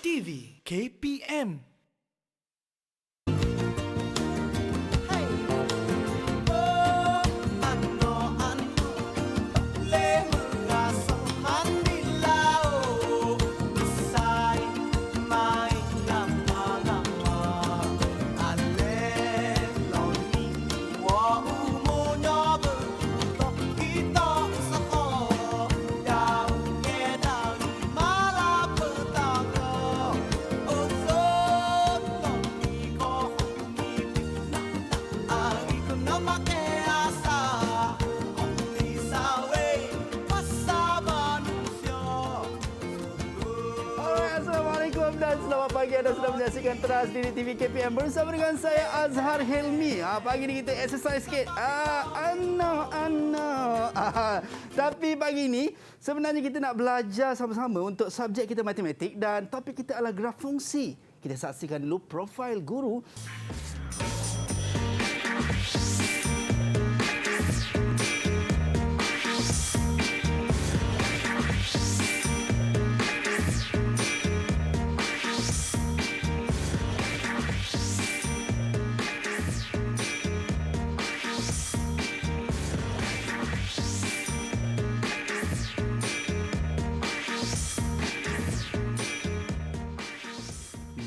TV KPM. Dan selamat pagi, anda sedang menyaksikan Teras di TV KPM bersama dengan saya Azhar Helmi. Pagi ni kita exercise sikit. Tapi pagi ni sebenarnya kita nak belajar sama-sama untuk subjek kita matematik dan topik kita adalah graf fungsi. Kita saksikan dulu profil guru.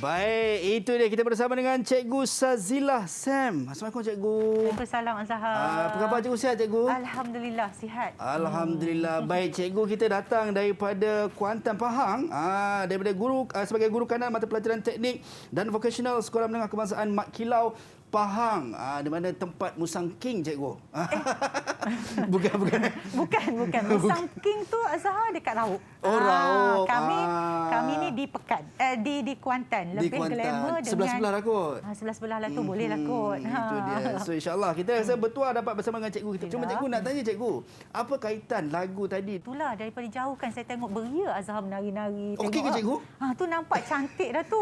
Baik, itu dia kita bersama dengan Cikgu Sazilah Sam. Assalamualaikum Cikgu. Waalaikumsalam Azhar. Apa khabar Cikgu, sihat Cikgu? Alhamdulillah sihat. Alhamdulillah. Baik Cikgu, kita datang daripada Kuantan Pahang, daripada guru sebagai guru kanan mata pelajaran teknik dan vokasional Sekolah Menengah Kebangsaan Mat Kilau Pahang, di mana tempat Musang King Cikgu. Bukan. Musang King tu Azhar dekat Rauk. Oh, Rauk. Kami ni di Pekan. Di Kuantan. Lebih glamour dengan sebelah-sebelah lah kot. Sebelah-sebelah lah tu boleh lah kot. Itu dia. So insya-Allah kita rasa bertuah dapat bersama dengan cikgu kita. Cuma cikgu nak tanya cikgu, apa kaitan lagu tadi? Itulah daripada jauh kan saya tengok beria Azhar menari-nari. Okey ke cikgu? Tu nampak cantik dah tu.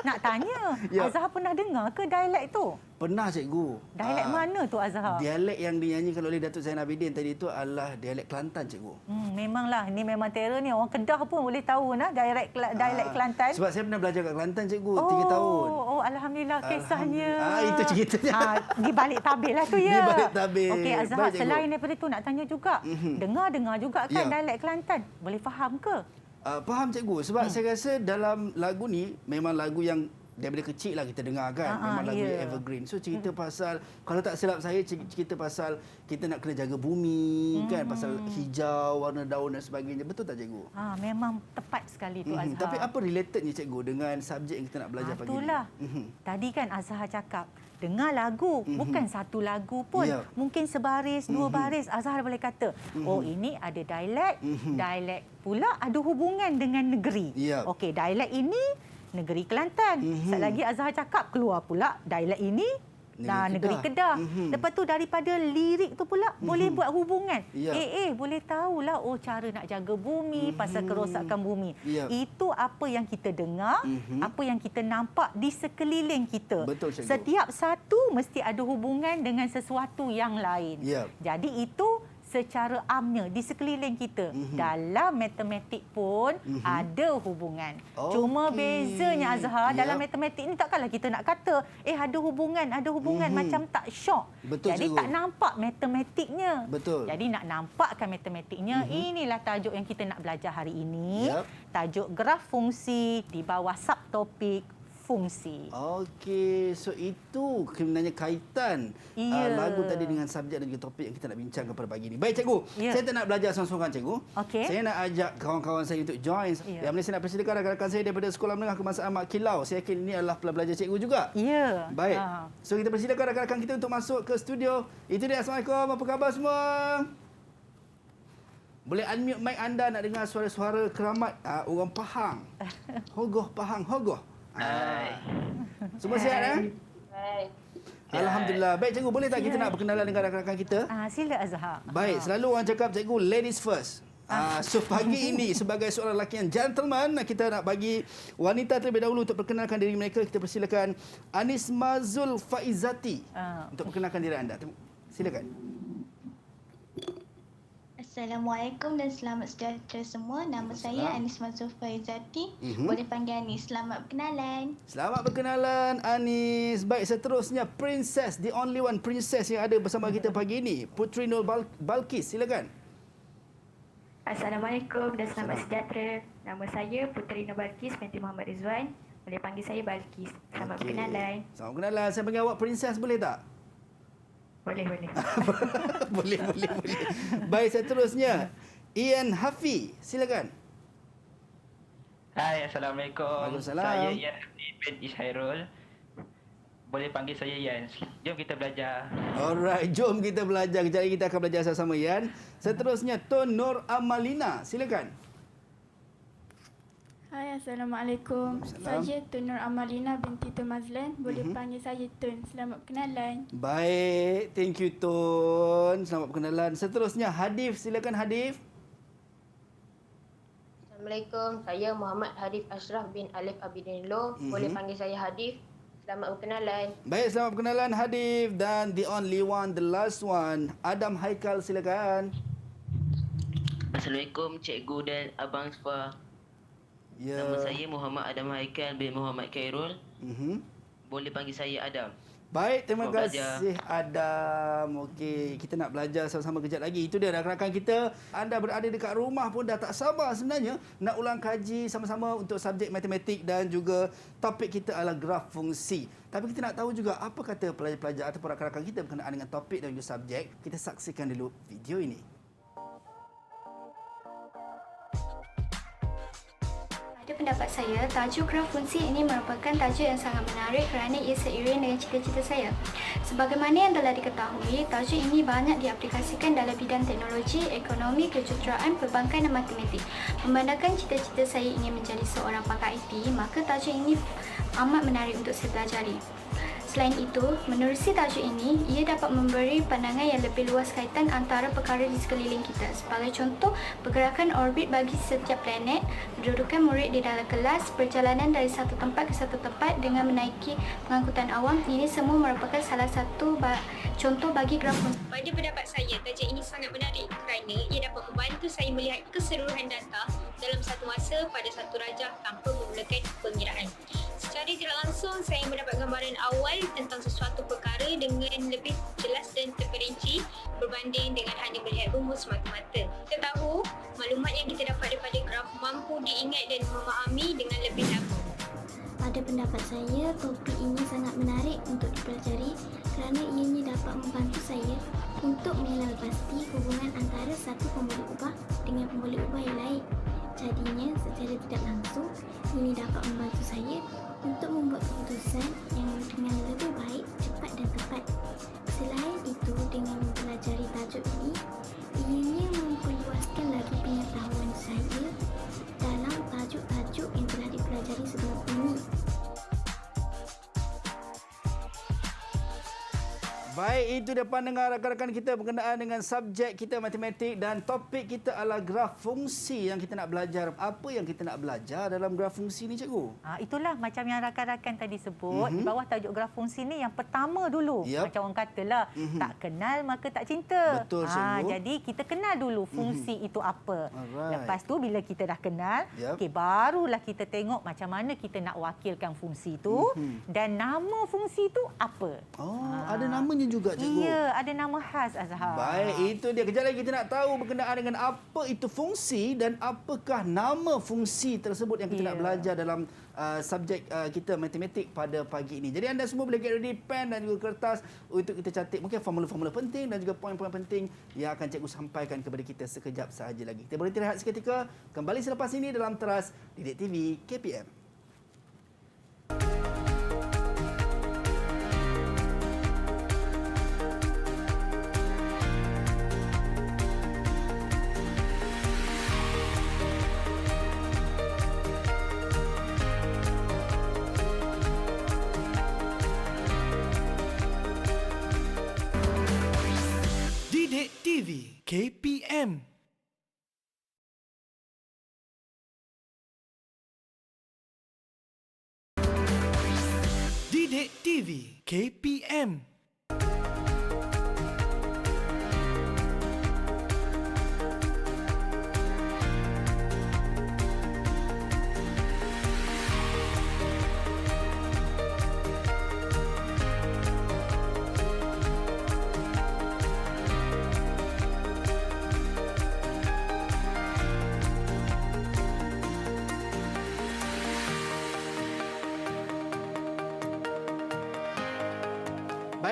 Nak tanya, Azhar pernah dengar ke dialek tu? Pernah cikgu. Dialek mana tu Azhar? Dialek yang dinyanyikan oleh Datuk Zainal Abidin tadi itu adalah dialek Kelantan cikgu. Memanglah, ini memang terror ni. Orang Kedah pun boleh tahu nah dialek Kelantan. Sebab saya pernah belajar kat Kelantan cikgu 3 tahun. Oh, alhamdulillah kisahnya. Itu ceritanya. Di balik tabir lah tu ya. Di balik tabir. Okey Azhar, selain daripada tu nak tanya juga. Dengar juga kan dialek Kelantan. Boleh faham ke? Faham cikgu. Sebab saya rasa dalam lagu ni memang lagu yang daripada kecil lah kita dengar kan. Memang lagu yang evergreen. So cerita pasal, kalau tak silap saya, cerita pasal kita nak kena jaga bumi kan. Pasal hijau, warna daun dan sebagainya. Betul tak cikgu? Memang tepat sekali tu Azhar. Tapi apa relatednya cikgu dengan subjek yang kita nak belajar pagi ni? Itulah. Tadi kan Azhar cakap, dengar lagu. Bukan satu lagu pun. Mungkin sebaris, 2 baris. Azhar boleh kata, oh ini ada dialek. Dialek pula ada hubungan dengan negeri. Okey, dialek ini negeri Kelantan. Sekali lagi Azhar cakap keluar pula dialek ini negeri Kedah. Lepas tu daripada lirik tu pula boleh buat hubungan. Boleh tahulah cara nak jaga bumi, pasal kerosakan bumi. Itu apa yang kita dengar, apa yang kita nampak di sekeliling kita. Betul, cikgu. Setiap satu mesti ada hubungan dengan sesuatu yang lain. Jadi itu secara amnya di sekeliling kita. Dalam matematik pun ada hubungan. Cuma bezanya Azhar, dalam matematik ni takkanlah kita nak kata ada hubungan macam tak syok. Jadi cikgu, tak nampak matematiknya. Jadi nak nampakkan matematiknya, inilah tajuk yang kita nak belajar hari ini. Tajuk graf fungsi di bawah subtopik fungsi. Okey, so itu sebenarnya kaitan lagu tadi dengan subjek dan juga topik yang kita nak bincangkan pada pagi ini. Baik cikgu, saya tak nak belajar seorang-seorang cikgu. Saya nak ajak kawan-kawan saya untuk join. Yang mana saya nak persilakan rakan-rakan saya daripada Sekolah Menengah Kebangsaan Mat Kilau. Saya yakin ini adalah pelajar cikgu juga. Baik. So kita persilakan rakan-rakan kita untuk masuk ke studio. Itu dia. Assalamualaikum. Apa khabar semua? Boleh unmute mic anda nak dengar suara-suara keramat orang Pahang. Hogoh Pahang, hogoh. Semua sihat Baik. Alhamdulillah. Baik cikgu, boleh tak kita nak berkenalan dengan rakan-rakan kita? Sila Azhar. Baik, selalu orang cakap cikgu ladies first. So pagi ini sebagai seorang lelaki yang gentleman, kita nak bagi wanita terlebih dahulu untuk perkenalkan diri mereka. Kita persilakan Anis Mazul Faizati untuk perkenalkan diri anda. Silakan. Assalamualaikum dan selamat sejahtera semua. Nama saya Anis Mansur Faizati. Boleh panggil Anis. Selamat berkenalan. Selamat berkenalan Anis. Baik, seterusnya Princess, the only one princess yang ada bersama kita pagi ini, Puteri Nur Balkis. Silakan. Assalamualaikum dan selamat sejahtera. Nama saya Puteri Nur Balkis binti Muhammad Rizwan. Boleh panggil saya Balkis. Selamat berkenalan. Selamat berkenalan. Saya panggil awak Princess boleh tak? Boleh. boleh. Baik, seterusnya Ian Hafi. Silakan. Hai, Assalamualaikum. Waalaikumsalam. Saya Ian Hafi bin Ishairul. Boleh panggil saya Ian. Jom kita belajar. Alright, jom kita belajar. Kejap lagi kita akan belajar sama-sama, Ian. Seterusnya Tun Nur Amalina. Silakan. Hai, Assalamualaikum. Saya Tun Nur Amalina binti Tun Mazlan. Boleh panggil saya Tun. Selamat berkenalan. Baik, thank you Tun. Selamat berkenalan. Seterusnya Hadif. Silakan Hadif. Assalamualaikum. Saya Muhammad Hadif Ashraf bin Alif Abidinillah. Boleh panggil saya Hadif. Selamat berkenalan. Baik, selamat berkenalan Hadif. Dan the only one, the last one, Adam Haikal. Silakan. Assalamualaikum Cikgu dan Abang Sfa. Ya. Nama saya Muhammad Adam Haikal bin Muhammad Khairul. Boleh panggil saya Adam. Baik, terima Selamat kasih Adam. Okey, kita nak belajar sama-sama kejap lagi. Itu dia rakan-rakan kita. Anda berada dekat rumah pun dah tak sabar sebenarnya nak ulang kaji sama-sama untuk subjek matematik dan juga topik kita adalah graf fungsi. Tapi kita nak tahu juga apa kata pelajar-pelajar ataupun rakan-rakan kita berkenaan dengan topik dan juga subjek. Kita saksikan dulu video ini. Pada pendapat saya, tajuk graf fungsi ini merupakan tajuk yang sangat menarik kerana ia seiring dengan cita-cita saya. Sebagaimana yang telah diketahui, tajuk ini banyak diaplikasikan dalam bidang teknologi, ekonomi, kejuruteraan, perbankan dan matematik. Memandangkan cita-cita saya ingin menjadi seorang pakar IT, maka tajuk ini amat menarik untuk saya pelajari. Selain itu, menerusi tajuk ini, ia dapat memberi pandangan yang lebih luas kaitan antara perkara di sekeliling kita. Sebagai contoh, pergerakan orbit bagi setiap planet, kedudukan murid di dalam kelas, perjalanan dari satu tempat ke satu tempat dengan menaiki pengangkutan awam, ini semua merupakan salah satu contoh bagi graf fungsi. Pada pendapat saya, tajuk ini sangat menarik kerana ia dapat membantu saya melihat keseluruhan data dalam satu masa pada satu rajah tanpa memerlukan pengiraan. Secara tidak langsung, saya mendapat gambaran awal tentang sesuatu perkara dengan lebih jelas dan terperinci berbanding dengan hanya melihat rumus semata-mata. Kita tahu, maklumat yang kita dapat daripada graf mampu diingat dan memahami dengan lebih lama. Pada pendapat saya, topik ini sangat menarik untuk dipelajari kerana ianya dapat membantu saya untuk mengenal pasti hubungan antara satu pembuli ubah dengan pembuli ubah yang lain. Jadinya, secara tidak langsung, ini dapat membantu saya untuk membuat keputusan yang dengan lebih baik, cepat dan tepat. Selain itu, dengan mempelajari tajuk ini, ianya memperluaskan lagi pengetahuan saya dalam tajuk-tajuk yang telah dipelajari sebelum ini. Baik, itu dia pandangan rakan-rakan kita berkenaan dengan subjek kita matematik dan topik kita adalah graf fungsi yang kita nak belajar. Apa yang kita nak belajar dalam graf fungsi ni, cikgu? Itulah macam yang rakan-rakan tadi sebut, di bawah tajuk graf fungsi ni yang pertama dulu. Macam orang katalah, tak kenal maka tak cinta. Betul, cikgu. Jadi kita kenal dulu fungsi itu apa. Alright. Lepas tu bila kita dah kenal, barulah kita tengok macam mana kita nak wakilkan fungsi itu dan nama fungsi itu apa. Ada namanya juga, cikgu. Ya, ada nama khas, Azhar. Baik, itu dia. Kejap lagi kita nak tahu berkenaan dengan apa itu fungsi dan apakah nama fungsi tersebut yang kita nak belajar dalam subjek kita matematik pada pagi ini. Jadi anda semua boleh get ready pen dan juga kertas untuk kita catat mungkin formula-formula penting dan juga poin-poin penting yang akan cikgu sampaikan kepada kita sekejap sahaja lagi. Kita boleh rehat seketika. Kembali selepas ini dalam Teras Didik TV KPM. Didik TV KPM. Didik TV KPM.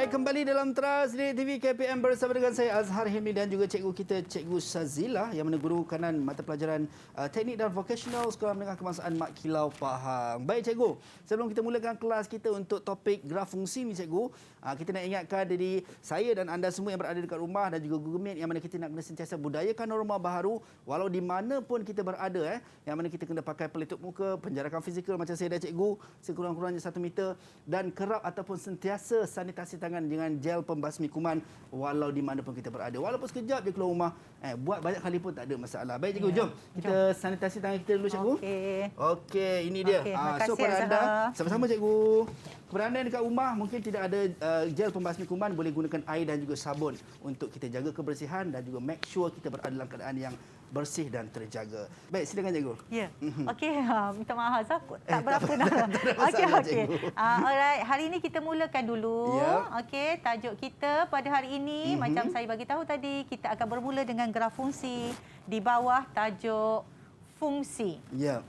Baik, kembali dalam Teras Didik TV KPM bersama dengan saya Azhar Hilmi dan juga cikgu kita, Cikgu Syazila yang mana guru kanan mata pelajaran Teknik dan Vocational Sekolah Menengah Kebangsaan Mat Kilau Pahang. Baik cikgu, sebelum kita mulakan kelas kita untuk topik graf fungsi ni cikgu, kita nak ingatkan diri saya dan anda semua yang berada dekat rumah dan juga Google Meet yang mana kita nak kena sentiasa budayakan norma baharu walau di mana pun kita berada, yang mana kita kena pakai pelitup muka, penjarakan fizikal macam saya dan cikgu sekurang-kurangnya 1 meter dan kerap ataupun sentiasa sanitasi tangan dengan gel pembasmi kuman walau di mana pun kita berada. Walaupun sekejap je keluar rumah, buat banyak kali pun tak ada masalah. Baik cikgu, jom kita sanitasi tangan kita dulu cikgu. Okey, ini dia. So kepada anda, sama-sama cikgu. Kepada anda yang dekat rumah mungkin tidak ada gel pembasmi kuman, boleh gunakan air dan juga sabun untuk kita jaga kebersihan dan juga make sure kita berada dalam keadaan yang bersih dan terjaga. Baik, silakan cikgu. Ya. Okey, minta maaf Azhar, tak berapa dah. Okey. Alright, hari ini kita mulakan dulu. Okey, tajuk kita pada hari ini macam saya bagi tahu tadi, kita akan bermula dengan graf fungsi di bawah tajuk fungsi.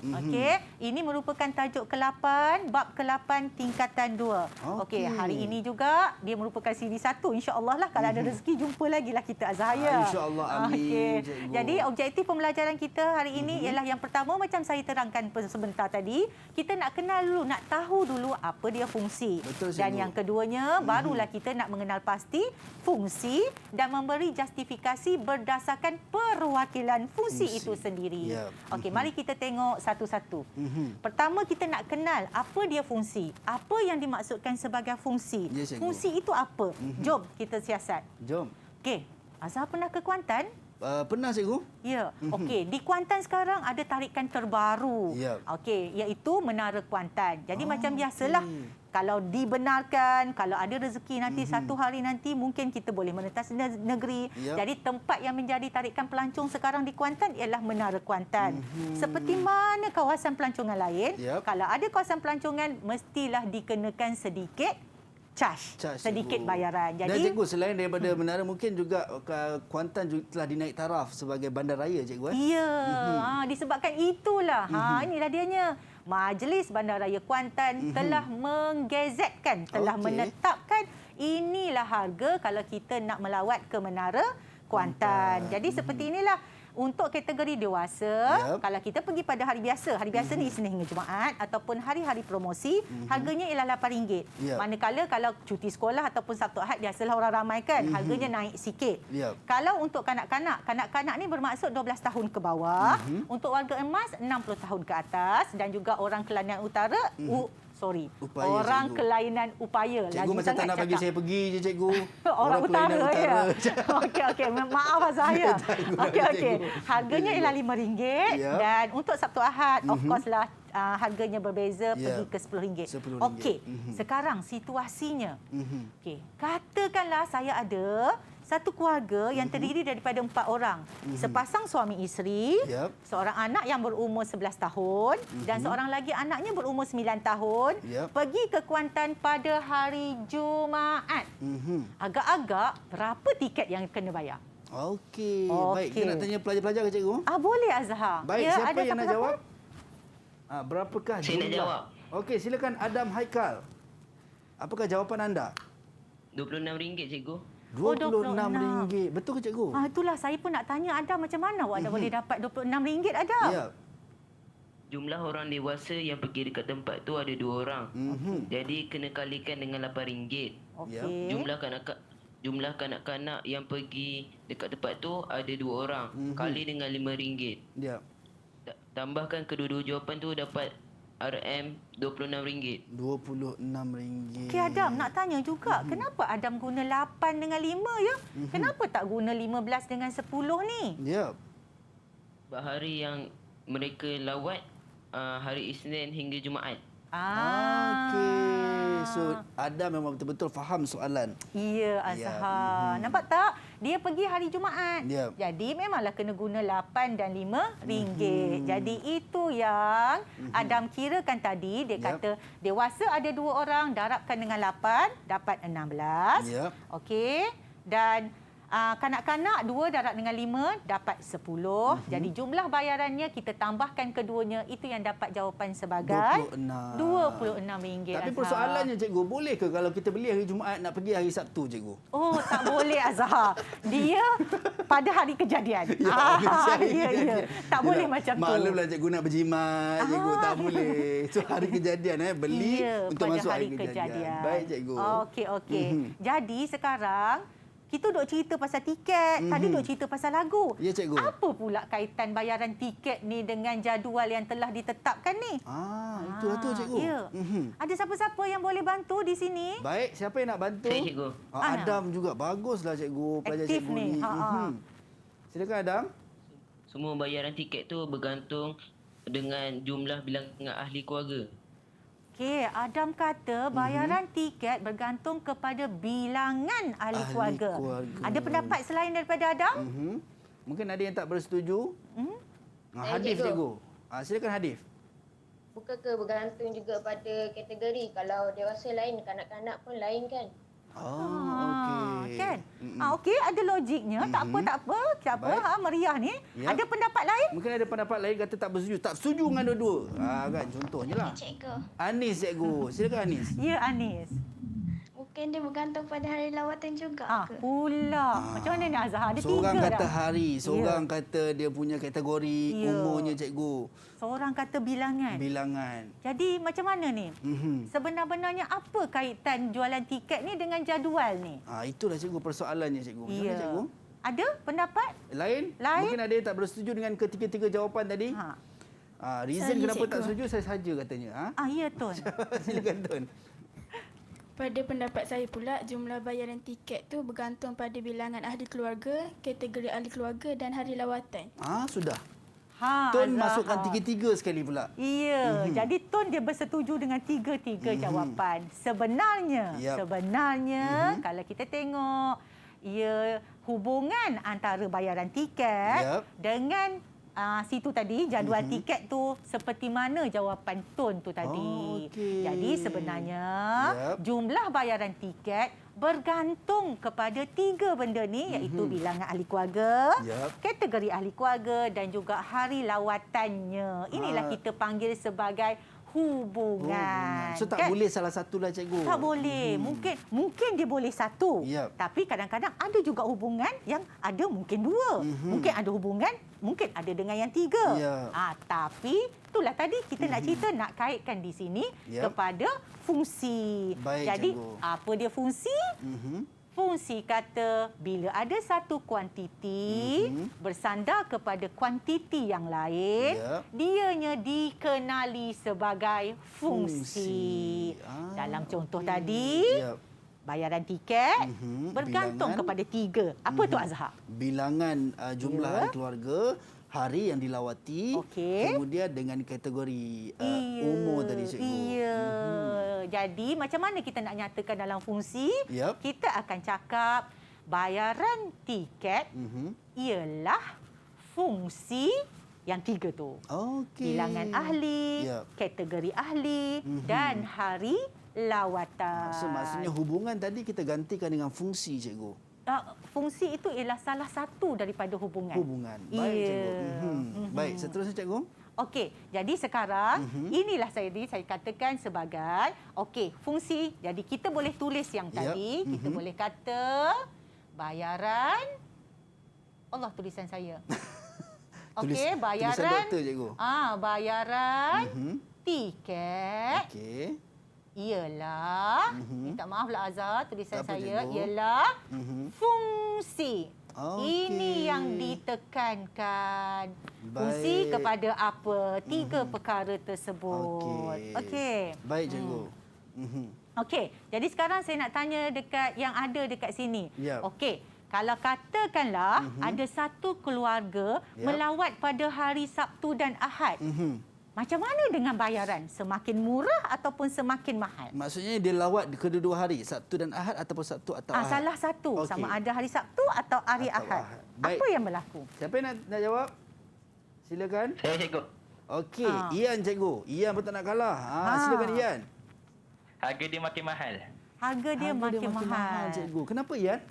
Okey, ini merupakan tajuk ke-8, bab ke-8 tingkatan 2. Okey, hari ini juga dia merupakan siri 1, insya-Allah lah kalau ada rezeki jumpa lagi lah kita Azhar ya. Insya-Allah, amin. Jadi objektif pembelajaran kita hari ini ialah yang pertama macam saya terangkan sebentar tadi, kita nak kenal dulu, nak tahu dulu apa dia fungsi. Betul, dan yang keduanya barulah kita nak mengenal pasti fungsi dan memberi justifikasi berdasarkan perwakilan fungsi itu sendiri. Okey, mari kita tengok satu-satu. Pertama kita nak kenal apa dia fungsi. Apa yang dimaksudkan sebagai fungsi? Fungsi itu apa? Jom kita siasat. Jom. Okey, Azhar pernah ke Kuantan? Pernah cikgu. Ya. Okey, di Kuantan sekarang ada tarikan terbaru. Okey, iaitu Menara Kuantan. Jadi macam biasalah, kalau dibenarkan, kalau ada rezeki nanti satu hari nanti mungkin kita boleh menetas negeri. Jadi tempat yang menjadi tarikan pelancong sekarang di Kuantan ialah Menara Kuantan. Seperti mana kawasan pelancongan lain, kalau ada kawasan pelancongan mestilah dikenakan sedikit charge, sedikit bayaran. Jadi, dan cikgu, selain daripada menara, mungkin juga Kuantan juga telah dinaik taraf sebagai bandaraya cikgu. Ya, disebabkan itulah. Inilah dianya. Majlis Bandaraya Kuantan telah menggazetkan, telah menetapkan inilah harga kalau kita nak melawat ke Menara Kuantan. Jadi seperti inilah. Untuk kategori dewasa, kalau kita pergi pada hari biasa ni Isnin hingga Jumaat ataupun hari-hari promosi, harganya ialah RM8. Manakala kalau cuti sekolah ataupun Sabtu Ahad, biasalah orang ramai kan, harganya naik sikit. Kalau untuk kanak-kanak ni bermaksud 12 tahun ke bawah, untuk warga emas 60 tahun ke atas dan juga orang Kelantan Utara, orang cikgu. Kelainan upaya. Cikgu macam tak nak bagi saya pergi je cikgu. orang utara. Okey, maaf Azhar ya. Okey. Harganya ialah RM5 dan untuk Sabtu Ahad of course lah harganya berbeza pergi ke RM10. Okey. Sekarang situasinya. Okey. Katakanlah saya ada satu keluarga yang terdiri daripada 4 orang. Sepasang suami isteri, seorang anak yang berumur 11 tahun dan seorang lagi anaknya berumur 9 tahun pergi ke Kuantan pada hari Jumaat. Agak-agak berapa tiket yang kena bayar? Okey. Baik, kita nak tanya pelajar-pelajar ke cikgu? Boleh Azhar. Baik, siapa yang nak jawab? Berapakah jumlah? Saya nak jawab. Okey, silakan Adam Haikal. Apakah jawapan anda? RM26 cikgu. RM26. Betul ke cikgu? Itulah saya pun nak tanya Adam, macam mana awak boleh dapat RM26 Adam? Jumlah orang dewasa yang pergi dekat tempat tu ada 2 orang. Jadi kena kalikan dengan RM8. Jumlah kanak-kanak yang pergi dekat tempat tu ada 2 orang. Kali dengan RM5. Tambahkan kedua-dua jawapan tu dapat RM26. RM26. Okey Adam, nak tanya juga, kenapa Adam guna 8 dengan 5 ya? Kenapa tak guna 15 dengan 10 ni? Hari yang mereka lawat hari Isnin hingga Jumaat. Okey. So Adam memang betul-betul faham soalan. Ya Azhar. Nampak tak? Dia pergi hari Jumaat. Jadi memanglah kena guna 8 dan RM5. Jadi itu yang Adam kirakan tadi. Dia kata dewasa ada 2 orang, darabkan dengan 8 dapat 16. Okey. Dan Kanak-kanak 2 darab dengan 5 dapat 10. Jadi jumlah bayarannya kita tambahkan keduanya, itu yang dapat jawapan sebagai RM26. Tapi persoalannya cikgu, boleh ke kalau kita beli hari Jumaat nak pergi hari Sabtu cikgu? Oh, tak boleh Azhar. Dia pada hari kejadian. Ya. Tak boleh macam tu. Maklumlah cikgu nak berjimat, cikgu tak boleh. So hari kejadian beli untuk masuk hari kejadian. Baik cikgu. Okey. Jadi sekarang kita duk cerita pasal tiket, tadi duk cerita pasal lagu. Ya, cikgu. Apa pula kaitan bayaran tiket ni dengan jadual yang telah ditetapkan ni? Itulah tu, cikgu. Ya. Ada siapa-siapa yang boleh bantu di sini? Baik, siapa yang nak bantu? Saya, cikgu. Adam juga. Baguslah, cikgu. Pelajar aktif cikgu ni. Silakan, Adam. Semua bayaran tiket tu bergantung dengan jumlah bilangan ahli keluarga. Okey, Adam kata bayaran tiket bergantung kepada bilangan ahli keluarga. Ada pendapat selain daripada Adam? Mungkin ada yang tak bersetuju. Hadif, cikgu. Silakan Hadif. Bukankah bergantung juga pada kategori? Kalau dewasa lain, kanak-kanak pun lain kan? Okey. Kan? Okey, ada logiknya. Tak apa. Siapa meriah ni? Yep. Ada pendapat lain? Mungkin ada pendapat lain kata tak bersetuju. Tak setuju dengan dua-dua. Kan contohnya lah. Cikgu. Anis, cikgu. Silakan Anis. Ya, Anis. Mungkin dia bergantung pada hari lawatan juga ke? Pula. Macam mana ni Azhar? Ada seorang 3 kata dah. hari, seorang kata dia punya kategori, umurnya cikgu. Seorang kata bilangan. Jadi macam mana ni? Sebenar-benarnya apa kaitan jualan tiket ni dengan jadual ni? Itulah cikgu persoalannya cikgu. Macam mana cikgu? Ada pendapat? Lain? Mungkin ada yang tak bersetuju dengan ketiga-tiga jawapan tadi. Reason kenapa cikgu tak setuju saya saja katanya. Ya, Tun. Silakan Tun. Pada pendapat saya pula, jumlah bayaran tiket tu bergantung pada bilangan ahli keluarga, kategori ahli keluarga dan hari lawatan. Sudah. Tun masukkan tiga-tiga sekali pula. Ya, jadi Tun dia bersetuju dengan tiga-tiga jawapan. Sebenarnya kalau kita tengok hubungan antara bayaran tiket dengan situ tadi jadual tiket tu seperti mana jawapan Tun tu tadi. Jadi sebenarnya jumlah bayaran tiket bergantung kepada 3 benda ni, iaitu bilangan ahli keluarga, kategori ahli keluarga dan juga hari lawatannya. Inilah kita panggil sebagai hubungan. So tak boleh salah satulah cikgu. Tak boleh. Mungkin dia boleh satu. Tapi kadang-kadang ada juga hubungan yang ada mungkin 2. Mungkin ada hubungan, mungkin ada dengan yang 3. Tapi itulah tadi kita nak cerita, nak kaitkan di sini kepada fungsi. Jadi cikgu, apa dia fungsi? Fungsi kata bila ada satu kuantiti bersandar kepada kuantiti yang lain, dianya dikenali sebagai fungsi. Dalam contoh tadi, bayaran tiket bergantung kepada 3. Apa tu Azhar? Bilangan jumlah ahli keluarga, hari yang dilawati, kemudian dengan kategori umur tadi cikgu. Jadi macam mana kita nak nyatakan dalam fungsi? Kita akan cakap bayaran tiket ialah fungsi yang 3 tu. Bilangan ahli, kategori ahli dan hari lawatan. Maksudnya hubungan tadi kita gantikan dengan fungsi cikgu. Fungsi itu ialah salah satu daripada hubungan. Baik cikgu. Baik, seterusnya cikgu. Okey, jadi sekarang inilah saya katakan sebagai fungsi. Jadi kita boleh tulis yang tadi, kita boleh kata bayaran Allah tulisan saya. Okey, bayaran tulisan doktor cikgu. Bayaran tiket. Ialah minta maaflah Azhar, tulisan saya ialah fungsi. Ini yang ditekankan. Fungsi kepada apa? 3 perkara tersebut. Okey. Baik cikgu. Okey. Jadi sekarang saya nak tanya dekat yang ada dekat sini. Okey. Kalau katakanlah ada satu keluarga melawat pada hari Sabtu dan Ahad. Macam mana dengan bayaran? Semakin murah ataupun semakin mahal? Maksudnya dia lawat kedua-dua hari, Sabtu dan Ahad ataupun Sabtu atau Ahad? Salah satu. Sama ada hari Sabtu atau hari Ahad. Baik. Apa yang berlaku? Siapa yang nak jawab? Silakan. Saya cikgu. Okey, Ian cikgu. Ian betul nak kalah. Silakan Ian. Harga dia makin mahal. Harga dia makin mahal cikgu. Kenapa Ian?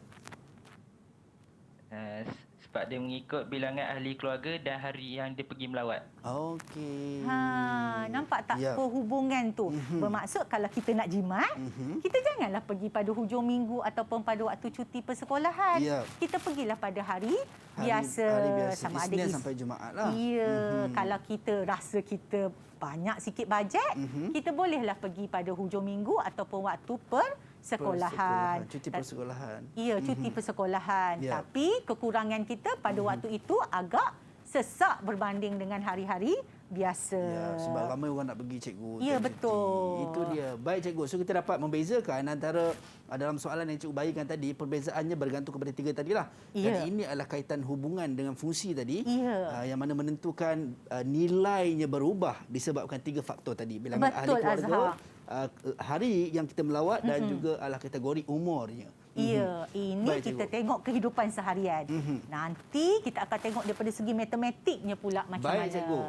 Sebab dia mengikut bilangan ahli keluarga dan hari yang dia pergi melawat. Okey. Nampak tak perhubungan tu? Bermaksud kalau kita nak jimat, kita janganlah pergi pada hujung minggu ataupun pada waktu cuti persekolahan. Kita pergilah pada hari biasa, sama ada Isnin sampai Jumaat lah. Kalau kita rasa kita banyak sikit bajet, kita bolehlah pergi pada hujung minggu ataupun waktu persekolahan. Cuti persekolahan. Ya, cuti persekolahan. Tapi kekurangan kita pada waktu itu agak sesak berbanding dengan hari-hari biasa. Sebab ramai orang nak pergi, cikgu. Ya, betul. Itu dia. Baik, cikgu. So, kita dapat membezakan antara dalam soalan yang cikgu bagikan tadi, perbezaannya bergantung kepada 3 tadilah. Dan ini adalah kaitan hubungan dengan fungsi tadi, yang mana menentukan nilainya berubah disebabkan 3 faktor tadi. Bilangan ahli keluarga, hari yang kita melawat dan juga adalah kategori umurnya. Ya, ini baik, kita tengok kehidupan seharian. Nanti kita akan tengok daripada segi matematiknya pula macam mana. Baik, cikgu.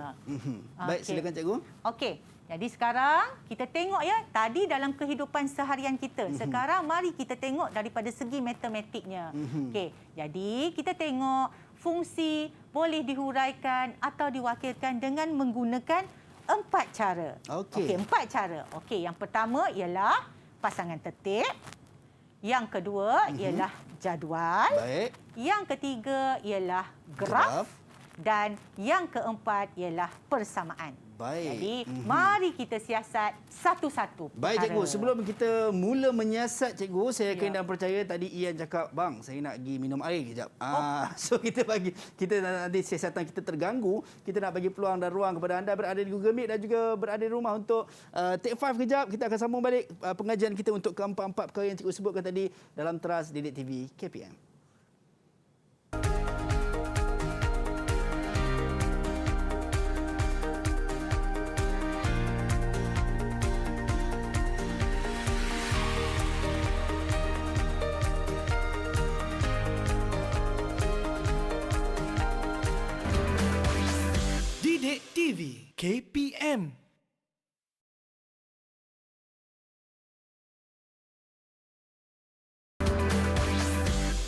Baik, silakan cikgu. Okey. Jadi sekarang kita tengok ya, tadi dalam kehidupan seharian kita. Sekarang mari kita tengok daripada segi matematiknya. Okey. Jadi kita tengok fungsi boleh dihuraikan atau diwakilkan dengan menggunakan 4 cara. Okey, 4 cara. Okey, yang pertama ialah pasangan tertib. Yang kedua ialah jadual. Baik. Yang ketiga ialah graf. Dan yang keempat ialah persamaan. Baik. Jadi, mari kita siasat satu-satu. Baik, cikgu. Sebelum kita mula menyiasat, cikgu, saya yakin dan percaya tadi Ian cakap, bang, saya nak pergi minum air kejap. So, kita nanti siasatan kita terganggu. Kita nak bagi peluang dan ruang kepada anda berada di Google Meet dan juga berada di rumah untuk take 5 kejap. Kita akan sambung balik pengajian kita untuk keempat-empat perkara yang cikgu sebutkan tadi dalam Teras Didik TV KPM. Didik TV KPM.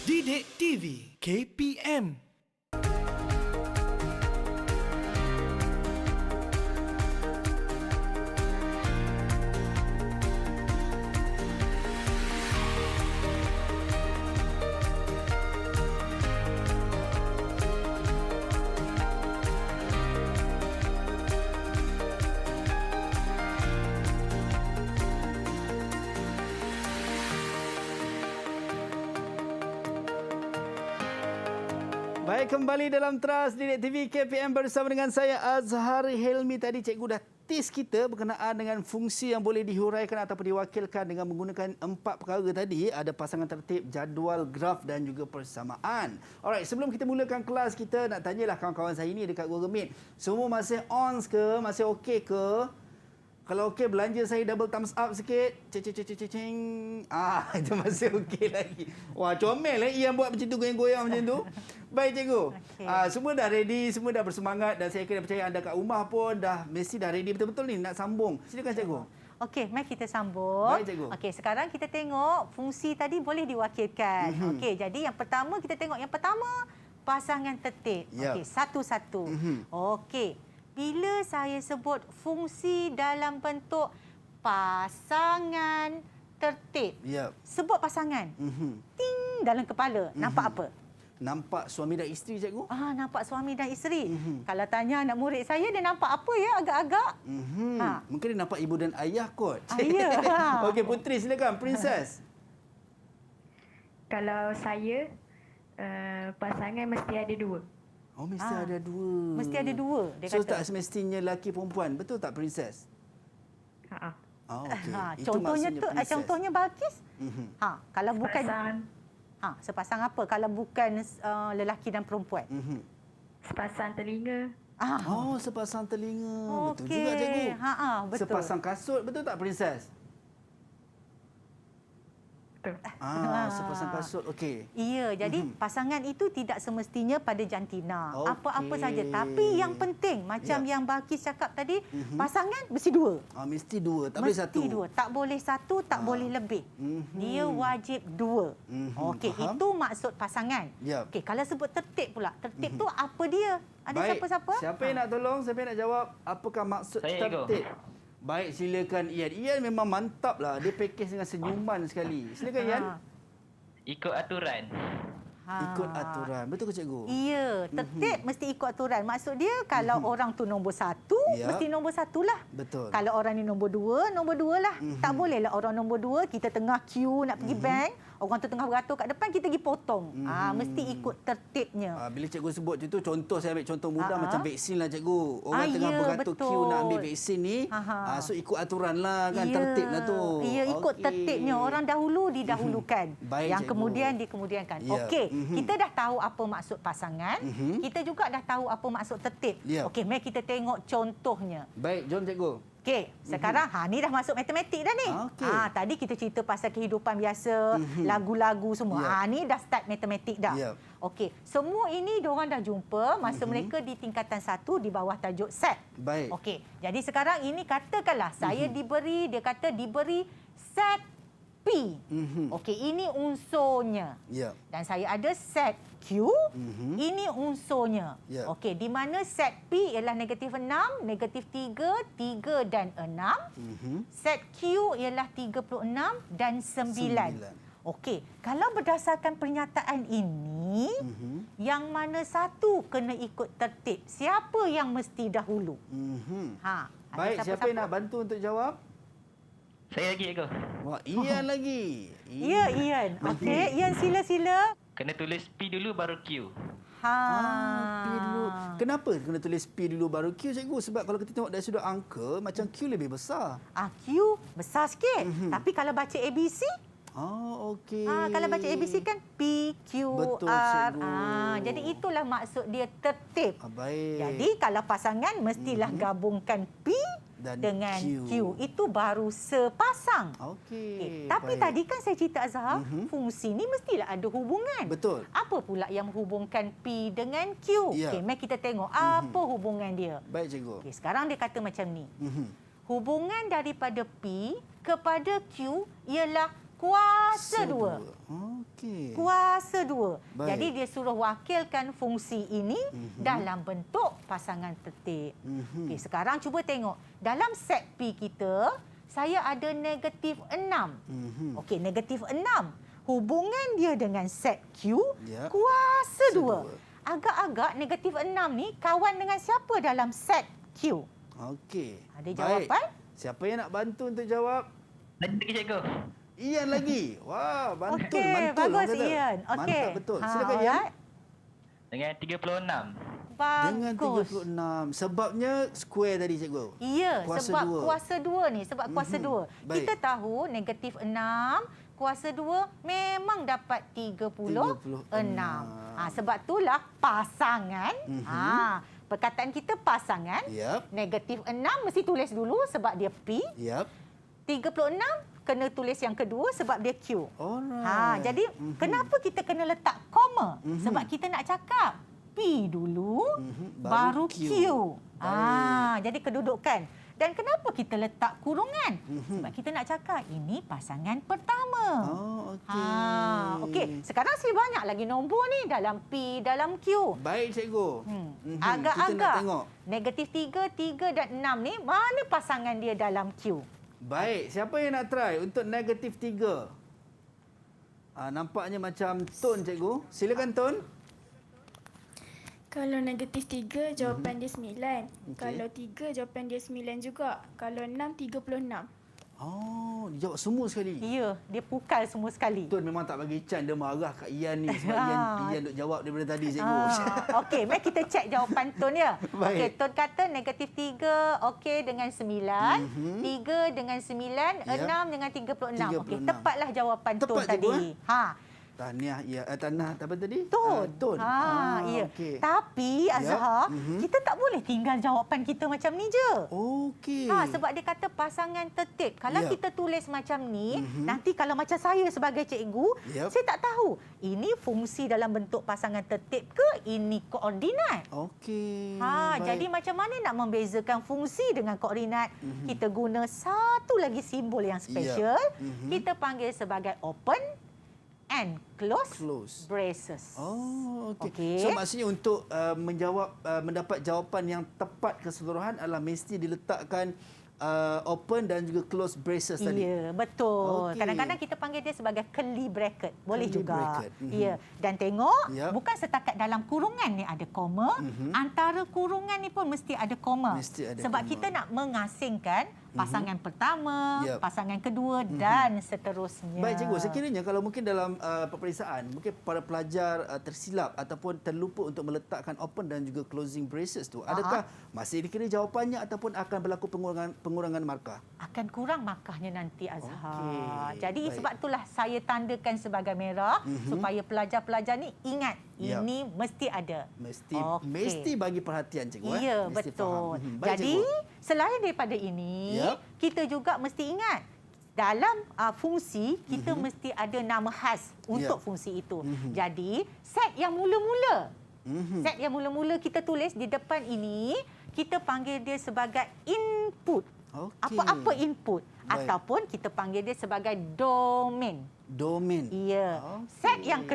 Didik TV KPM. Baik, kembali dalam Teras Didik TV KPM bersama dengan saya Azhar Helmi. Tadi cikgu dah tis kita berkenaan dengan fungsi yang boleh dihuraikan ataupun diwakilkan dengan menggunakan 4 perkara tadi. Ada pasangan tertib, jadual, graf dan juga persamaan. Alright, sebelum kita mulakan kelas kita, nak tanyalah kawan-kawan saya ni dekat Google Meet. Semua masih on ke? Masih okey ke? Kalau okey, belanja saya double thumbs up sikit. Cing. Itu masih okey lagi. Wah, comel Ian buat macam tu, goyang-goyang macam tu. Baik, cikgu. Semua dah ready, semua dah bersemangat dan saya kira percaya anda kat rumah pun mesti dah ready betul-betul ni nak sambung. Silakan, cikgu. Okey, mari kita sambung. Baik, cikgu. Okey, sekarang kita tengok fungsi tadi boleh diwakilkan. Okey, jadi yang pertama kita tengok pasangan tertib. Okey, satu-satu. Okey. Bila saya sebut fungsi dalam bentuk pasangan tertib, sebut pasangan. Ting dalam kepala. Nampak apa? Nampak suami dan isteri, cikgu. Nampak suami dan isteri. Kalau tanya anak murid saya, dia nampak apa ya agak-agak? Mungkin dia nampak ibu dan ayah kot. Ya. Okey, Puteri silakan. Princess. Kalau saya, pasangan mesti ada 2. Oh, mesti ada 2. Mesti ada 2, dia so, kata. Tak semestinya lelaki perempuan. Betul tak, Princess? Okey. Contohnya Balkis. Kalau bukan sepasang apa? Kalau bukan lelaki dan perempuan. Sepasang telinga. Sepasang telinga. Betul juga, cikgu. Betul. Sepasang kasut. Betul tak, Princess? Betul. Sepasang kasut. Okey. Ya, jadi pasangan itu tidak semestinya pada jantina. Apa-apa saja. Tapi yang penting, macam yang Balkis cakap tadi, pasangan mesti dua. Mesti dua, tak boleh satu. Mesti dua. Tak boleh satu, tak boleh lebih. Dia wajib dua. Okey, itu maksud pasangan. Okey, kalau sebut tertib pula. Tertib tu apa dia? Ada siapa-siapa? Siapa yang nak tolong? Siapa yang nak jawab? Apakah maksud tertib? Baik, silakan Ian. Ian memang mantap lah. Dia package dengan senyuman sekali. Silakan Ian. Ikut aturan. Ikut aturan. Betul ke cikgu? Ya, tertib mesti ikut aturan. Maksud dia kalau orang tu nombor satu, mesti nombor satu lah. Betul. Kalau orang ni nombor dua lah. Tak bolehlah orang nombor dua, kita tengah queue nak pergi bank, orang tu tengah beratur kat depan, kita pergi potong. Mesti ikut tertibnya. Bila cikgu sebut itu, contoh saya ambil contoh mudah macam vaksin lah cikgu. Orang tengah beratur queue nak ambil vaksin ni, so ikut aturan lah kan, tertib lah tu. Ya, ikut tertibnya. Orang dahulu didahulukan. Baik, yang cikgu. kemudian dikemudiankan. Okey, kita dah tahu apa maksud pasangan, kita juga dah tahu apa maksud tertib. Okey, mari kita tengok contohnya. Baik, jom cikgu. Okey, sekarang ni dah masuk matematik dah ni. Tadi kita cerita pasal kehidupan biasa, lagu-lagu semua. Ni dah start matematik dah. Okey, semua ini diorang dah jumpa masa mereka di tingkatan 1 di bawah tajuk set. Baik. Okey, jadi sekarang ini katakanlah saya diberi, dia kata diberi set P. Okey, ini unsurnya. Dan saya ada set Q, ini unsurnya. Okey, di mana set P ialah negatif 6, negatif 3, 3 dan 6. Set Q ialah 36 dan 9. Okey, kalau berdasarkan pernyataan ini, yang mana satu kena ikut tertib? Siapa yang mesti dahulu? Baik, siapa yang nak bantu untuk jawab? Saya lagi, cikgu. Wah, Ian lagi. Ya, Ian. Okey, Ian sila-sila. Kena tulis P dulu baru Q. P dulu. Kenapa kena tulis P dulu baru Q, cikgu? Sebab kalau kita tengok dari sudut angka, macam Q lebih besar. Q besar sikit. Tapi kalau baca ABC, okey. Kalau baca ABC kan P, Q, betul, R. cikgu. Jadi itulah maksud dia tertib. Baik. Jadi kalau pasangan mestilah gabungkan P dengan Q. Itu baru sepasang. Okey. Tapi baik. tadi kan saya cerita Azhar, fungsi ni mestilah ada hubungan. Betul. Apa pula yang menghubungkan P dengan Q? Okey, mari kita tengok apa hubungan dia. Baik, cikgu. Okey, sekarang dia kata macam ni. Hubungan daripada P kepada Q ialah kuasa 2. Okey. Kuasa 2. Baik. Jadi dia suruh wakilkan fungsi ini dalam bentuk pasangan tertib. Okey, sekarang cuba tengok. Dalam set P kita, saya ada negatif 6. Okey, negatif 6. Hubungan dia dengan set Q, kuasa 2. Agak-agak negatif 6 ni kawan dengan siapa dalam set Q? Okey. Ada jawapan? Siapa yang nak bantu untuk jawab? Lagi, cikgu. Ian lagi. Wah, mantul. Okey, mantul. bagus Ian. Okey. Mantap betul. Silakan Ian. Dengan 36. Bagus. Dengan 36. Sebabnya square tadi, cikgu. Ya, kuasa sebab 2. kuasa 2 ni. Sebab kuasa 2. Baik. Kita tahu negatif 6, kuasa 2 memang dapat 36. Sebab itulah pasangan. Perkataan kita pasangan. Negatif 6 mesti tulis dulu sebab dia P. 36 kena tulis yang kedua sebab dia Q. Jadi kenapa kita kena letak koma? Sebab kita nak cakap P dulu baru Q. Jadi kedudukan. Dan kenapa kita letak kurungan? Sebab kita nak cakap ini pasangan pertama. Okey, sekarang saya banyak lagi nombor ni dalam P, dalam Q. Baik, cikgu. Agak-agak negatif 3, 3 dan 6 ni mana pasangan dia dalam Q? Baik, siapa yang nak try untuk negatif 3? Nampaknya macam Tun, cikgu. Silakan, Tun. Kalau negatif 3, jawapan dia 9. Kalau 3, jawapan dia 9 juga. Kalau 6, 36. Dia jawab semua sekali. Ya, dia pukal semua sekali. Tun memang tak bagi Chan, dia marah kat Ian ni sebab Ian duk jawab daripada tadi, cikgu. Okey, mari kita cek jawapan Tun ya. Okey, Tun kata negatif 3 okey dengan 9, 3 dengan 9, 6 dengan 36. Okey, tepatlah jawapan Tun tadi. Tahniah, ya. Tanah, apa tadi? Tun. Tun. Ya. Okey. Tapi Azhar, kita tak boleh tinggal jawapan kita macam ni je. Okey. Sebab dia kata pasangan tertib. Kalau kita tulis macam ni, nanti kalau macam saya sebagai cikgu, saya tak tahu ini fungsi dalam bentuk pasangan tertib ke ini koordinat. Okey. Jadi macam mana nak membezakan fungsi dengan koordinat? Kita guna satu lagi simbol yang special. Kita panggil sebagai open and close braces. Okey. So maksudnya untuk mendapat jawapan yang tepat keseluruhan adalah mesti diletakkan open dan juga close braces tadi. Ya, betul. Kadang-kadang kita panggil dia sebagai curly bracket. Boleh Curly juga. bracket. Ya. Dan tengok, bukan setakat dalam kurungan ni ada koma, antara kurungan ni pun mesti ada koma. Sebab kita nak mengasingkan pasangan pertama, pasangan kedua dan seterusnya. Baik cikgu, sekiranya kalau mungkin dalam peperiksaan, mungkin para pelajar tersilap ataupun terlupa untuk meletakkan open dan juga closing braces tu, adakah masih dikira jawapannya ataupun akan berlaku pengurangan markah? Akan kurang markahnya nanti Azhar. Jadi sebab itulah saya tandakan sebagai merah supaya pelajar-pelajar ni ingat ini mesti ada. Mesti bagi perhatian cikgu. Ya, betul. Jadi selain daripada ini, kita juga mesti ingat dalam fungsi kita mesti ada nama khas untuk fungsi itu. Jadi set yang mula-mula, set yang mula-mula kita tulis di depan ini, kita panggil dia sebagai input. Apa-apa input. Ataupun kita panggil dia sebagai domain. Domain. Ya. Set yang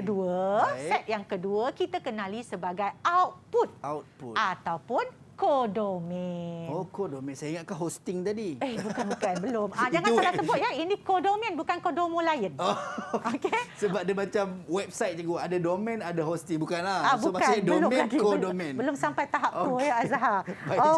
kedua kita kenali sebagai output. Ataupun kodomain. Kodomain. Saya ingatkan hosting tadi. Bukan. Belum. Jangan salah sebut ya. Ini kodomain bukan kodomo lain. Okey. Sebab dia macam website cikgu. Ada domain, ada hosting. Bukanlah. So maksudnya domain, kodomain. Belum sampai tahap tu ya Azhar.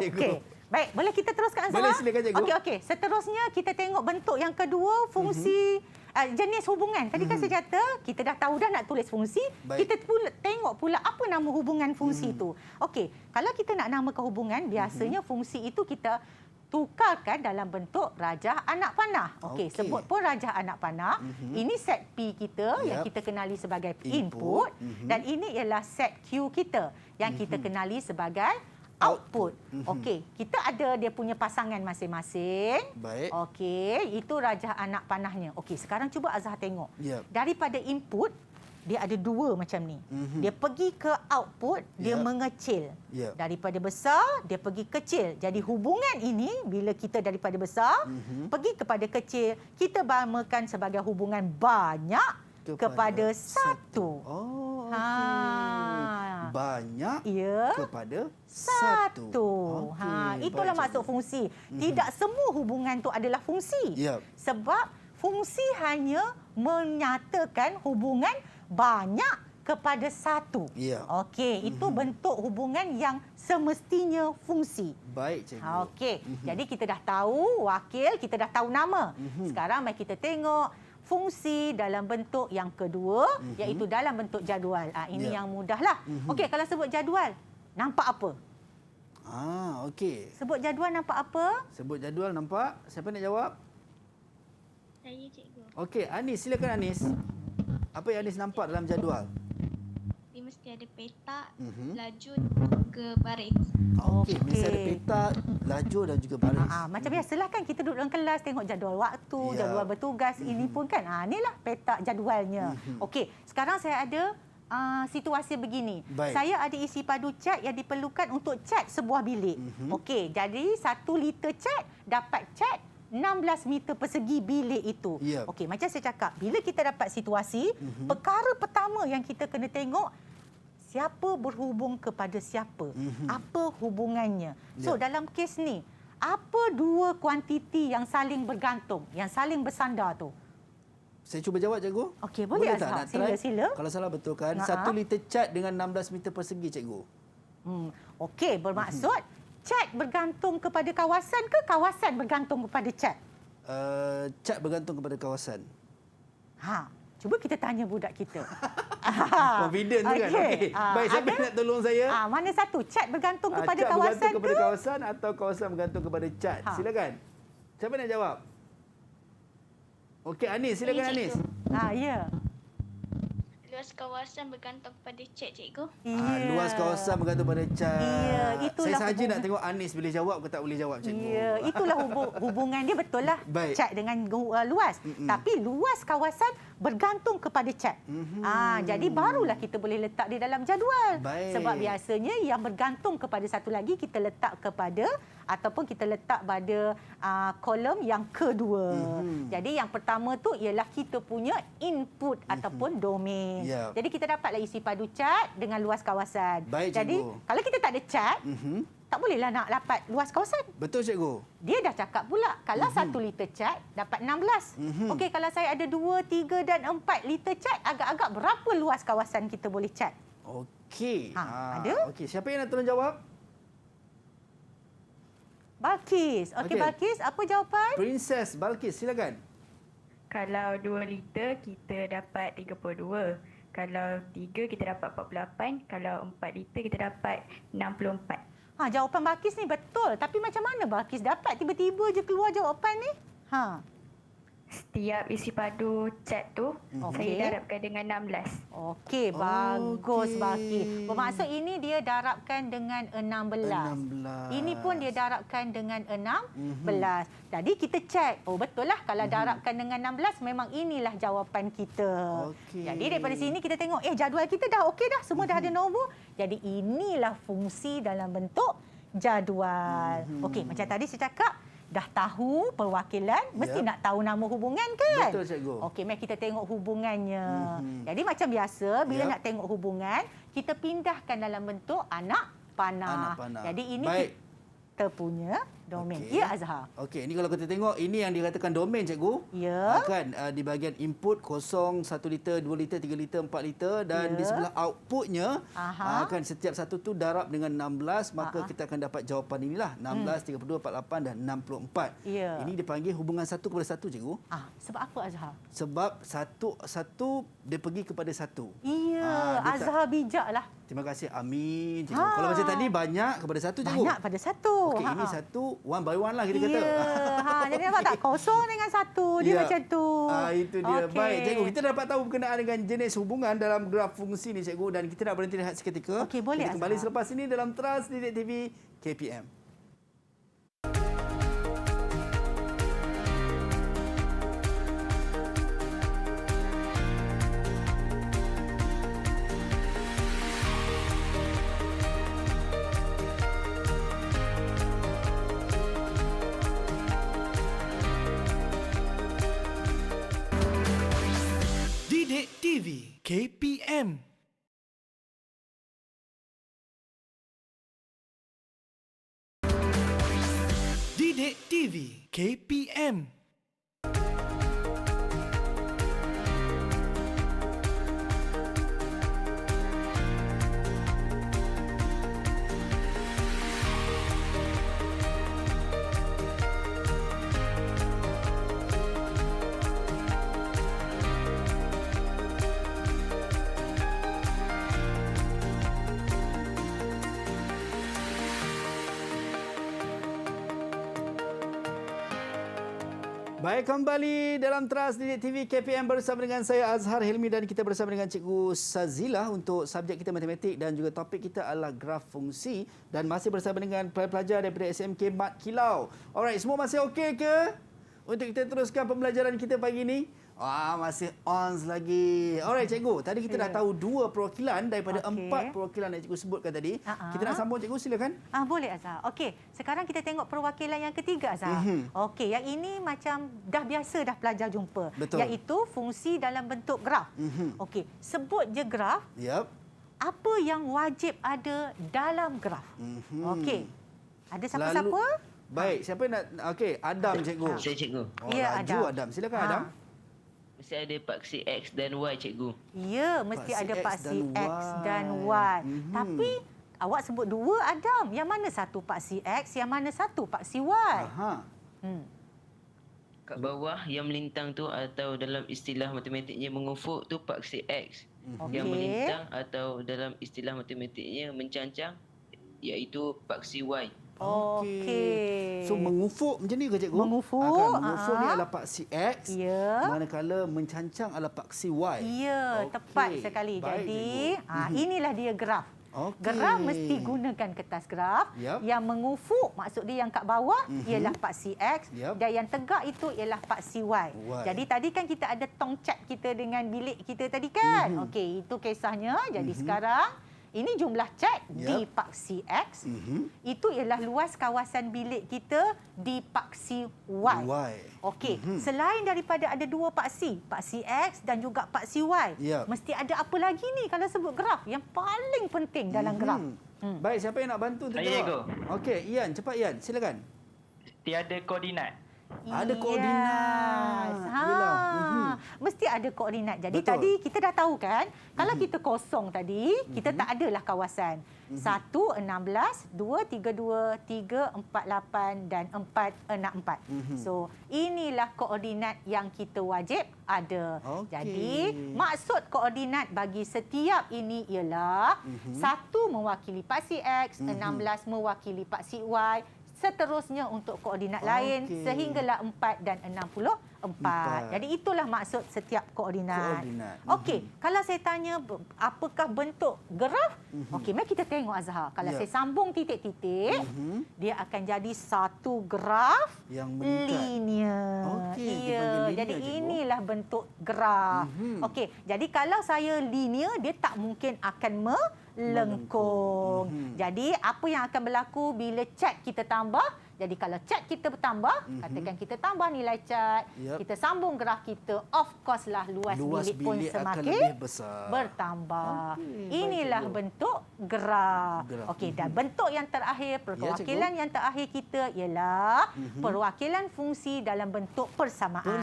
Okey. Baik, boleh kita teruskan Azhar? Boleh, silakan cikgu. Okey. Seterusnya kita tengok bentuk yang kedua, fungsi jenis hubungan. Tadi kan saya kata kita dah tahu dah nak tulis fungsi. Kita tengok pula apa nama hubungan fungsi itu. Okey, kalau kita nak namakan hubungan, biasanya fungsi itu kita tukarkan dalam bentuk rajah anak panah. Okey, sebut pun rajah anak panah. Ini set P kita yang kita kenali sebagai input dan ini ialah set Q kita yang kita kenali sebagai output. Okey, kita ada dia punya pasangan masing-masing. Baik. Okey, itu rajah anak panahnya. Okey, sekarang cuba Azhar tengok. Daripada input, dia ada dua macam ni. Dia pergi ke output, dia mengecil. Daripada besar, dia pergi kecil. Jadi hubungan ini, bila kita daripada besar, pergi kepada kecil, kita namakan sebagai hubungan banyak kepada satu. Banyak kepada satu. Itulah maksud fungsi. Tidak semua hubungan tu adalah fungsi. Sebab fungsi hanya menyatakan hubungan banyak kepada satu. Okey, itu bentuk hubungan yang semestinya fungsi. Baik, cikgu. Okey, jadi kita dah tahu wakil, kita dah tahu nama. Sekarang mari kita tengok fungsi dalam bentuk yang kedua, iaitu dalam bentuk jadual. Ini yang mudahlah. Okey, kalau sebut jadual, nampak apa? Okey. Sebut jadual nampak apa? Sebut jadual nampak. Siapa nak jawab? Saya, cikgu. Okey, Anis, silakan Anis. Apa yang Anis nampak dalam jadual? Dia mesti ada petak, laju ke baris. Okey, mesti ada petak, laju dan juga baris. Macam biasalah kan kita duduk dalam kelas tengok jadual waktu, jadual bertugas. Ini pun kan, inilah petak jadualnya. Okey, sekarang saya ada situasi begini. Saya ada isi padu cat yang diperlukan untuk cat sebuah bilik. Okey, jadi 1 liter cat dapat cat 16 meter persegi bilik itu. Okey, macam saya cakap, bila kita dapat situasi, perkara pertama yang kita kena tengok, siapa berhubung kepada siapa? Apa hubungannya? So, dalam kes ni, apa dua kuantiti yang saling bergantung, yang saling bersandar tu? Saya cuba jawab, cikgu. Okey, boleh Azhar. Sila. Kalau salah betulkan, 1 liter cat dengan 16 meter persegi, cikgu. Okey, bermaksud cat bergantung kepada kawasan ke kawasan bergantung kepada cat? Cat bergantung kepada kawasan. Cuba kita tanya budak kita. Confident tu kan? Okey. Baik, siapa nak tolong saya? Mana satu? Cat bergantung kepada cat kawasan bergantung kepada ke? kawasan atau kawasan bergantung kepada cat? Silakan. Siapa nak jawab? Okey, Anis. Silakan, Anis. Ya. Luas kawasan bergantung pada cat, cikgu. Luas kawasan bergantung pada cat. Itulah Saya saja nak tengok Anis boleh jawab ke tak boleh jawab, cikgu. Itulah hubungan dia, betul lah. Cat dengan luas. Tapi luas kawasan bergantung kepada cat. Jadi barulah kita boleh letak di dalam jadual. Sebab biasanya yang bergantung kepada satu lagi kita letak kepada ataupun kita letak pada kolom yang kedua. Jadi yang pertama tu ialah kita punya input ataupun domain. Jadi kita dapatlah isi padu cat dengan luas kawasan. Jadi kalau kita tak ada cat, tak bolehlah nak dapat luas kawasan. Betul, cikgu. Dia dah cakap pula, kalau 1 liter cat dapat 16. Okey, kalau saya ada 2, 3 dan 4 liter cat, agak-agak berapa luas kawasan kita boleh cat? Okey. Ada? Okey, siapa yang nak tolong jawab? Balkis. Okey, Balkis, apa jawapan? Princess Balkis, silakan. Kalau 2 liter kita dapat 32. Kalau 3 kita dapat 48. Kalau 4 liter kita dapat 64. Jawapan Balkis ni betul. Tapi macam mana Balkis dapat tiba-tiba je keluar jawapan ni? Setiap isi padu cat tu saya darabkan dengan 16. Okey, bagus Balkis. Bermaksud ini dia darabkan dengan 16. Ini pun dia darabkan dengan 16. Jadi kita cek, betul lah kalau darabkan dengan 16 memang inilah jawapan kita. Jadi daripada sini kita tengok, jadual kita dah okey dah, semua dah ada nombor. Jadi inilah fungsi dalam bentuk jadual. Okey, macam tadi saya cakap, dah tahu perwakilan, mesti nak tahu nama hubungan kan? Betul, cikgu. Okey, mari kita tengok hubungannya. Jadi macam biasa, bila nak tengok hubungan, kita pindahkan dalam bentuk anak panah. Jadi ini kita punya domain. Ya, Azhar. Okey, ini kalau kita tengok, ini yang dikatakan domain, cikgu. Kan di bahagian input kosong 1 liter, 2 liter, 3 liter, 4 liter dan di sebelah outputnya kan setiap satu tu darab dengan 16, maka kita akan dapat jawapan inilah 16, 32, 48 dan 64. Ini dipanggil hubungan 1 kepada 1, cikgu. Sebab apa, Azhar? Sebab satu dia pergi kepada 1. Azhar bijaklah. Terima kasih. Amin, cikgu. Kalau macam tadi banyak kepada 1, cikgu. Banyak pada 1. Okey, ini 1 one by one lah kita kata. Jadi nampak tak, kosong dengan 1 dia macam tu. Itu dia. Baik, cikgu, kita dapat tahu berkenaan dengan jenis hubungan dalam graf fungsi ni, cikgu, dan kita nak berhenti rehat seketika. Okey, boleh. Kita kembali selepas ini dalam Trans Didik TV KPM. Didik TV KPM. Didik TV KPM. Baik, kembali dalam Trans Didik TV KPM bersama dengan saya Azhar Hilmi dan kita bersama dengan Cikgu Sazilah untuk subjek kita matematik dan juga topik kita adalah graf fungsi dan masih bersama dengan pelajar daripada SMK Mat Kilau. Alright, semua masih okey ke untuk kita teruskan pembelajaran kita pagi ini? Masih on lagi. Alright, cikgu. Tadi kita dah tahu 2 perwakilan daripada 4 perwakilan yang cikgu sebutkan tadi. Kita nak sambung, cikgu, silakan. Boleh, Azhar. Okey, sekarang kita tengok perwakilan yang ketiga, Azhar. Okey, yang ini macam dah biasa dah pelajar jumpa. Betul. Iaitu fungsi dalam bentuk graf. Okey, sebut je graf. Apa yang wajib ada dalam graf? Okey. Ada siapa-siapa? Baik, siapa nak? Okey, Adam, cikgu. Saya, cikgu. Ya, Adam. Silakan, Adam. Mesti ada paksi X dan Y, cikgu. Ya, mesti ada paksi X dan Y. Tapi awak sebut 2, Adam. Yang mana satu paksi X, yang mana satu paksi Y? Kat bawah yang melintang tu atau dalam istilah matematiknya mengufuk tu paksi X. Yang melintang atau dalam istilah matematiknya mencancang iaitu paksi Y. Okey. So mengufuk macam ni ke cikgu? Mengufuk. Mengufuk ni adalah paksi X. Ya. Manakala mencangcang adalah paksi Y. Ya, tepat sekali. Baik, Jadi, cikgu. inilah dia graf. Okey. Graf mesti gunakan kertas graf. Yep. Yang mengufuk, maksud dia yang kat bawah ialah paksi X. Yep. Dan yang tegak itu ialah paksi Y. Jadi tadi kan kita ada tong cat kita dengan bilik kita tadi kan. Okey, itu kisahnya. Jadi sekarang ini jumlah cat di paksi X. Itu ialah luas kawasan bilik kita di paksi Y. Okey, selain daripada ada dua paksi X dan juga paksi Y, mesti ada apa lagi ni kalau sebut graf yang paling penting dalam graf? Baik, siapa yang nak bantu untuk Saya, jawab? Ego. Okey, Ian, cepat Ian, silakan. Tiada koordinat. Ada koordinat. Mesti ada koordinat. Jadi Betul. tadi kita dah tahu kan, kalau kita kosong tadi, kita tak adalah kawasan. 1, 16, 2, 32, 3, 48 dan 4, 64. So, inilah koordinat yang kita wajib ada. Jadi, maksud koordinat bagi setiap ini ialah 1 mewakili paksi X, 16 mewakili paksi Y, seterusnya untuk koordinat lain sehinggalah 4 dan 64. Jadi itulah maksud setiap koordinat. Okey, kalau saya tanya apakah bentuk graf? Okey, mari kita tengok Azhar. Kalau saya sambung titik-titik, dia akan jadi satu graf yang linear. Jadi inilah bentuk graf. Okey, jadi kalau saya linear, dia tak mungkin akan melengkung. Jadi apa yang akan berlaku bila cat kita tambah? Jadi kalau cat kita bertambah, katakan kita tambah nilai cat, kita sambung graf kita, of course lah luas bilik pun semakin bertambah. Inilah bentuk graf. Okey, dan bentuk yang terakhir, perwakilan yang terakhir kita ialah perwakilan fungsi dalam bentuk persamaan.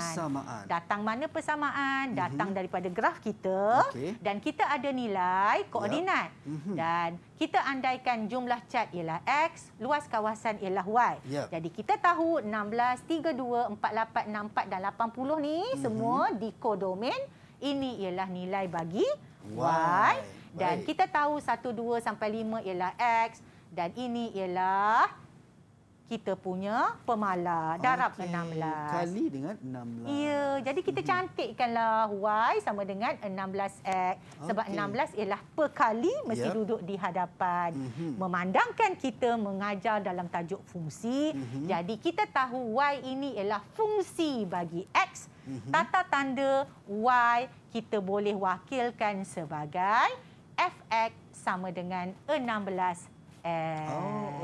Datang mana persamaan? Datang daripada graf kita dan kita ada nilai koordinat. Dan kita andaikan jumlah cat ialah X, luas kawasan ialah Y. Jadi kita tahu 16, 32, 48, 64 dan 80 ni semua di kodomen. Ini ialah nilai bagi Y. Dan kita tahu 1, 2 sampai 5 ialah X. Dan ini ialah kita punya pemala darab 16. Kali dengan 16. Ya, jadi kita cantikkanlah Y sama dengan 16X. Sebab 16 ialah perkali mesti duduk di hadapan. Memandangkan kita mengajar dalam tajuk fungsi, jadi kita tahu Y ini ialah fungsi bagi X. Tata tanda Y kita boleh wakilkan sebagai Fx sama dengan 16X.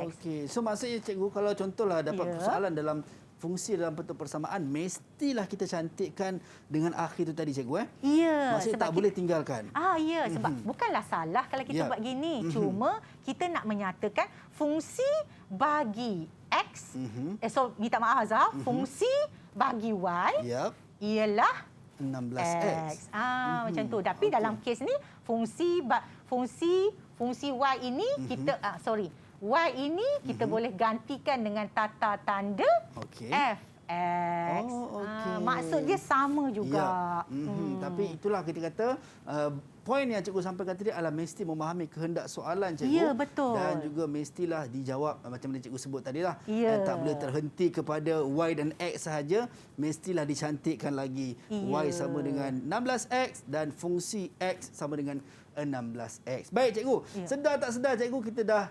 Okey. So maksudnya cikgu kalau contohlah dapat persoalan dalam fungsi dalam bentuk persamaan, mestilah kita cantikkan dengan akhir itu tadi cikgu Ya. Maksudnya tak boleh tinggalkan. Ya, sebab bukanlah salah kalau kita buat gini. Cuma kita nak menyatakan fungsi bagi X. Minta maaf Azhar, fungsi bagi Y ialah 16X. Macam tu. Tapi dalam kes ni fungsi Y ini kita Y ini kita boleh gantikan dengan tata tanda Fx. Maksud dia sama juga. Tapi itulah kita kata poin yang cikgu sampaikan tadi adalah mesti memahami kehendak soalan cikgu. Ya, betul. Dan juga mestilah dijawab macam mana cikgu sebut tadi lah. Tak boleh terhenti kepada Y dan X sahaja. Mestilah dicantikkan lagi. Y sama dengan 16X dan fungsi X sama dengan 16X. Baik cikgu, sedar tak sedar cikgu kita dah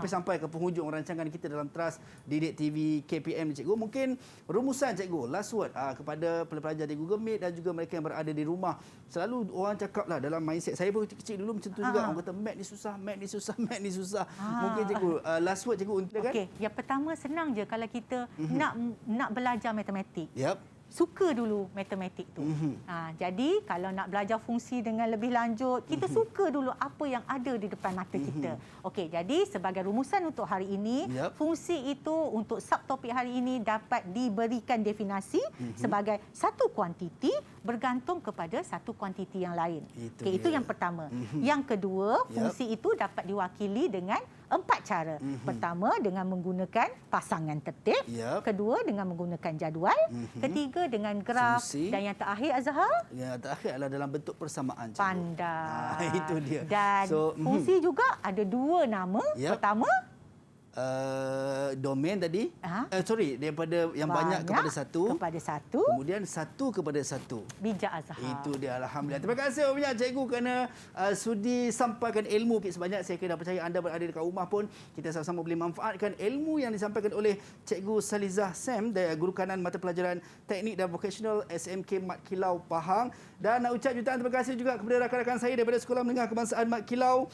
sampai ke penghujung rancangan kita dalam Trust Didik TV KPM ni cikgu. Mungkin rumusan cikgu, last word kepada pelajar di Google Meet dan juga mereka yang berada di rumah. Selalu orang cakaplah dalam mindset saya pun kecil dulu macam tu juga. Orang kata mat ni susah, mat ni susah, mat ni susah. Mungkin cikgu last word cikgu untuk kan? Okey, yang pertama senang je kalau kita nak belajar matematik. Suka dulu matematik tu. Jadi kalau nak belajar fungsi dengan lebih lanjut, kita suka dulu apa yang ada di depan mata kita. Okey, jadi sebagai rumusan untuk hari ini, fungsi itu untuk subtopik hari ini dapat diberikan definisi sebagai satu kuantiti bergantung kepada satu kuantiti yang lain. Itu yang pertama. Yang kedua, fungsi itu dapat diwakili dengan 4 cara. Pertama, dengan menggunakan pasangan tertib. Kedua, dengan menggunakan jadual. Ketiga, dengan graf. Fungsi. Dan yang terakhir, Azhar? Yang terakhir adalah dalam bentuk persamaan. Cikgu. Pandai. Itu dia. Dan fungsi juga ada 2 nama. Pertama, domain tadi. Daripada yang banyak kepada satu. Kemudian satu kepada satu. Bijak Azhar. Itu dia, alhamdulillah. Terima kasih banyak cikgu kerana sudi sampaikan ilmu sebanyak. Saya kira percaya anda berada dekat rumah pun kita sama-sama boleh manfaatkan ilmu yang disampaikan oleh Cikgu Salizah Sam dari Guru Kanan Mata Pelajaran Teknik dan Vocational SMK Mat Kilau Pahang. Dan nak ucap jutaan terima kasih juga kepada rakan-rakan saya daripada Sekolah Menengah Kebangsaan Mat Kilau,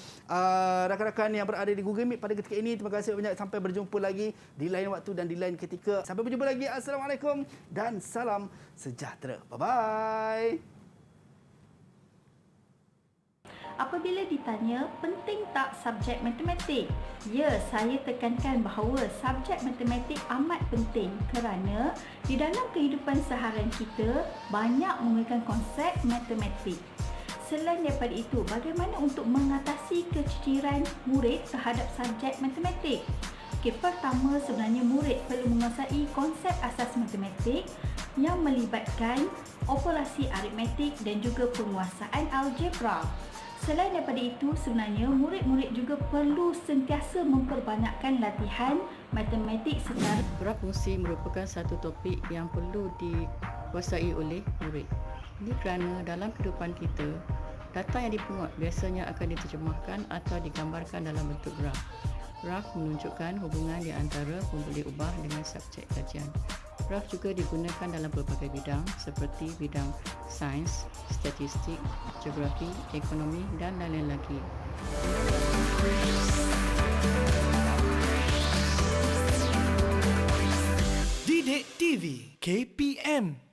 rakan-rakan yang berada di Google Meet pada ketika ini. Terima kasih banyak, sampai berjumpa lagi di lain waktu dan di lain ketika. Sampai berjumpa lagi. Assalamualaikum dan salam sejahtera. Bye-bye. Apabila ditanya, penting tak subjek matematik? Ya, saya tekankan bahawa subjek matematik amat penting kerana di dalam kehidupan seharian kita banyak menggunakan konsep matematik. Selain daripada itu, bagaimana untuk mengatasi keciciran murid terhadap subjek matematik? Okey, pertama sebenarnya murid perlu menguasai konsep asas matematik yang melibatkan operasi aritmetik dan juga penguasaan algebra. Selain daripada itu, sebenarnya murid-murid juga perlu sentiasa memperbanyakkan latihan matematik secara graf fungsi merupakan satu topik yang perlu dikuasai oleh murid. Ini kerana dalam kehidupan kita, data yang dipungut biasanya akan diterjemahkan atau digambarkan dalam bentuk graf. Graf menunjukkan hubungan di antara pembeli ubah dengan subjek kajian. Graf juga digunakan dalam pelbagai bidang seperti bidang sains, statistik, geografi, ekonomi dan lain-lain lagi. Didik TV KPM